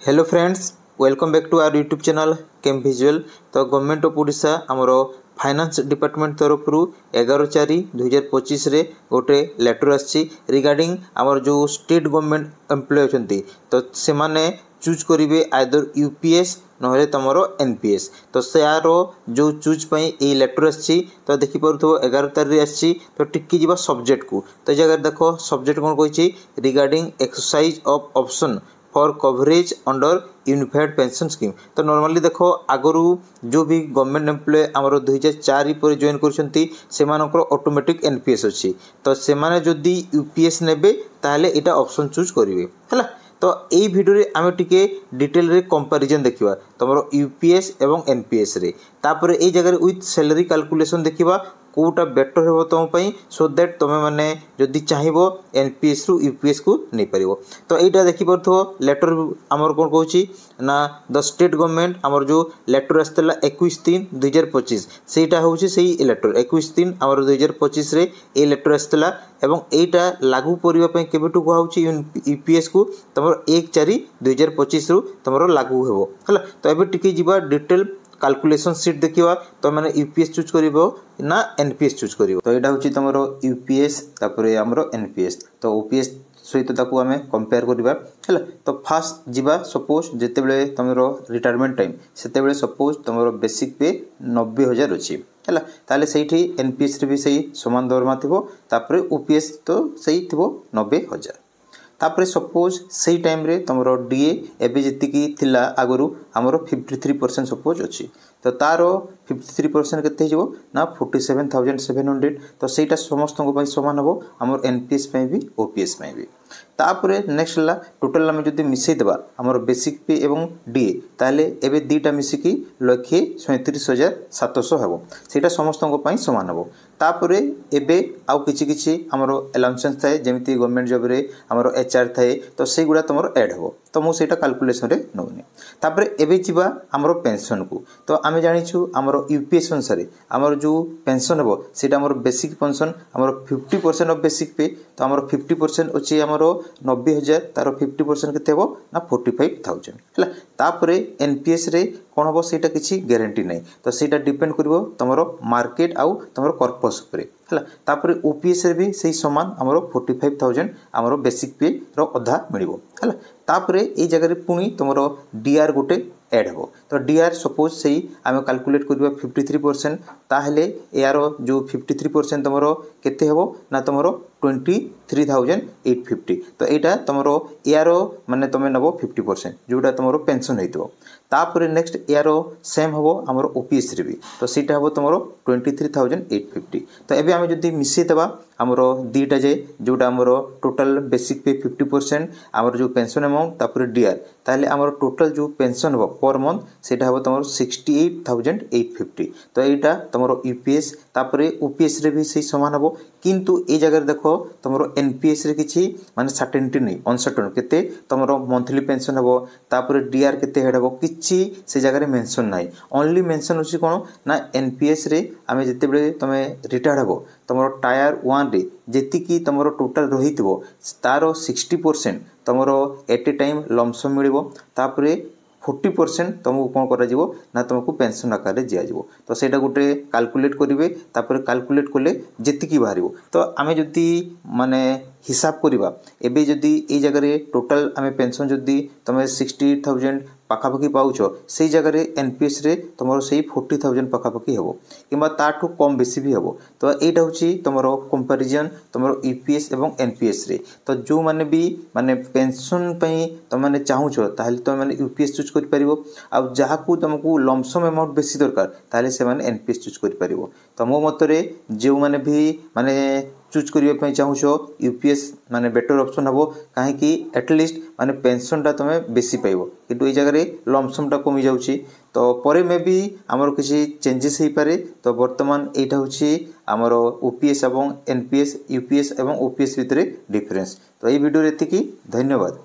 Hello friends, welcome back to our YouTube channel chem visual. तो government of Odisha आमर finance department तरफ 11/4/2025 गोटे letter आसी रिगार्डिंग आमर जो स्टेट गवर्नमेंट एम्प्लॉय अच्छा तो से माने चूज करेंगे आइदर यूपीएस नहले तुम एनपीएस। तो से यार जो चूज ये लेटर आसी तो देखिपुर 11 तारीख आसी तो टिकी जी सब्जेक्ट को। तो जगह देख सब्जेक्ट कौन कही regarding exercise of option for coverage under unified pension scheme. तो नॉर्मली देखो आगु जो भी गवर्नमेंट एम्प्लॉय आमर 2004 पर जॉइन कर ऑटोमेटिक एनपीएस अच्छी। तो से माने जदि यूपीएस नेबे ताहले एटा ऑप्शन चूज करेंगे है। तो यही भिडियो आम टे डिटेल रे कंपैरिजन देखिबा तुम यूपीएस एवं एनपीएस रे। तापर ए जगह विथ सैलरी कैलकुलेशन देखिबा कोटा बेटर हो तुम सो दैट तुम मैंने जदि चाहिए एनपीएस रु यूपीएस को नहीं पार। तो यहाँ देखिपो लेटर आमर कौन कौन ना द स्टेट गवर्नमेंट आमर जो लेटर आसाला 21/3/2025 सेटा हूँ से लेटर 21/3 आमर 2025 ये लेटर आसाला एवं एटा लागू करने केवेठू कहुच्छी यूपीएस को तुम 1/4/2025 रु तुम लागू हो है। तो ये टी डिटेल कैलकुलेशन सीट देखिवा तो मैंने यूपीएस चूज करिवो ना एनपीएस चूज करिवो। तो यहाँ हूँ तुम यूपीएस तापर आमर एनपीएस। तो ओपीएस सहित ताकू आम कंपेयर करवा है। तो फास्ट जीवा सपोज जिते तुम रिटायरमेंट टाइम से सपोज तुम बेसिक पे 90,000 अच्छी है। ताले से एनपीएस भी सही समान दरमा थी ओपीएस तो सही थी 90,000। तापर सपोज से टाइम रे तुम डीए एवं जी थिला आगु आमर 53% सपोज अच्छी। तो तार 53% केते हो ना 47,700। तो सहीटा समस्त सामान हम आमर एनपीएस भी ओपीएस भी। तापर नेक्स्ट है टोटाल आम जो मिसेदेवा आमर बेसिक पे एवं डीए ताले एबे दीटा मिसिकी 1,37,700 हम सेटा समस्त सामान हम। तापर एबे आउ किछि आमर अलाउंसेंस थाए जमी गवर्नमेंट जॉब रे आमर एचआर थाए तो से गुड़ा तुम एड हो। तो मुझे कैलकुलेशन रे नौनी। तापर एबे जीवा आमर पेंशन को। तो आम जाचु आमर यूपीएस अनुसार आमर जो पेंशन हम से बेसिक पेंशन आमर 50% ऑफ बेसिक पे। तो आमर 50% अच्छी आमर 90,000 तार 50% के ना 45,000 है। तापर एनपीएस रे कौन हम से किसी ग्यारंटी नहीं। तो सेटा डिपेंड कर तुम मार्केट आउ तुम कर्पस है। तापर ओपीएस रे भी सही सामान आमर 45,000 आमर बेसिक पे अधा मिल है। तापर ये जगह पुणी तुम डीआर गोटे एड हो। तो डीआर सपोज से आम कैलकुलेट करवा 53% ताहले यार जो 53% तुम केते हो ना तुम 23,850। तो यहाँ तुम यार माने तुम नब 50% जोटा तुम पेंशन हो। तापर नेक्स्ट यार सेम हम आमर ओपीएस रे भी। तो सीटा हम तुम 23,850। तो ये आम जो मिसेदेवा आमर दीटा जाए जोटा आमर टोटाल बेसिक पे 50% आमर जो पेंशन अमाउंट तापर डीआर ताहले आमर टोटाल जो पेंशन हो पर मंथ सेटा हम तुम 68,850। तो यहाँ तुम यूपीएस तापर ओपीएस रे भी सही सामान हम। किंतु ए जगह देख तुम एनपीएस रे किछि माने सर्टेनिटी नहीं अनसर्टेन केते तुम मंथली पेंशन हम तापर डीआर केते हेड हम किछि से जगह मेंशन नहीं। ओनली मेंशन होछि कोन ना एनपीएस रे आमे जते बेले तुम रिटायर्ड हम तुम टायर 1 रे जेतिकी तुम टोटाल रही तार 60% तुम एट ए टाइम लमसम मिल। तापर 40% तुमको कौन करा तुमको पेंशन आकार दिज्व। तो सेटा गोटे कैलकुलेट करेंगे तापर कैलकुलेट कले जी बाहर। तो आम जदि माने हिसाब करवा एबे जदि ए जगह टोटाल आम पेंशन जदि तुम 68,000 पाखापाखि पाउछ से जगह एनपीएस रे तुम से 40,000 पाखापाखि हम कि ताठू कम बेसी भी हम। तो यहाँ हूँ तुम कंपैरिजन तुम यूपीएस एवं एनपीएस रे। तो जो मैंने भी माने पेंशन तुम मैंने चाहूछ ताहले तुम मैंने यूपीएस चूज कर पारिबो। आ जहाकू तुमको लमसम अमाउंट बेसी दरकार ताहले से माने एनपीएस चूज कर पारिबो। तो मो मतरे जो मैंने भी माने चूज करने चाहूछ यूपीएस माने बेटर ऑप्शन हम कहीं एटलिस्ट माने पेंशन टा तुम बेसी पाइब किंतु ये जगह लमसम टा कमी जाउची। तो परे में भी आमर किसी चेंजेस हो पारे। तो वर्तमान यहाँ हूँ आमर ओपीएस एवं एनपीएस यूपीएस एवं ओपीएस भितर डिफरेंस। तो ये वीडियो एतिकी धन्यवाद।